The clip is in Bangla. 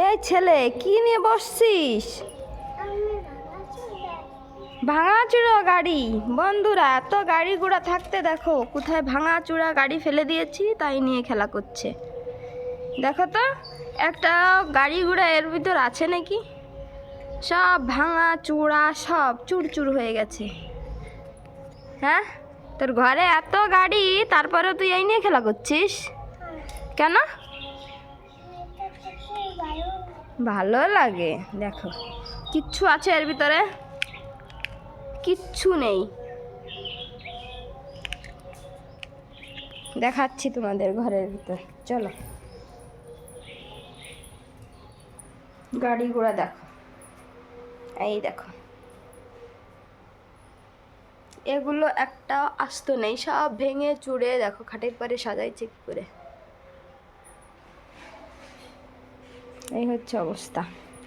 এই ছেলে কি নিয়ে বসছিস? ভাঙাচুরা গাড়ি। বন্ধুরা, এত গাড়ি ঘোড়া থাকতে দেখো কোথায় ভাঙাচুরা গাড়ি ফেলে দিয়েছি, তাই নিয়ে খেলা করছে। দেখো তো একটা গাড়ি ঘোড়া এর ভিতর আছে নাকি? সব ভাঙা চূড়া সব চুরচুর হয়ে গেছে। হ্যাঁ, তোর ঘরে এত গাড়ি, তারপরেও তুই এই নিয়ে খেলা করছিস কেন? ভালো লাগে? দেখো কিচ্ছু আছে এর ভিতরে? কিচ্ছু নেই। দেখাচ্ছি তোমাদের ঘরের ভিতর, চলো। গাড়ি ঘোড়া দেখো, এই দেখো, এগুলো একটা আস্ত নেই, সব ভেঙে চুড়ে দেখো খাটের পরে সাজাইছে কি করে। এই হচ্ছে অবস্থা।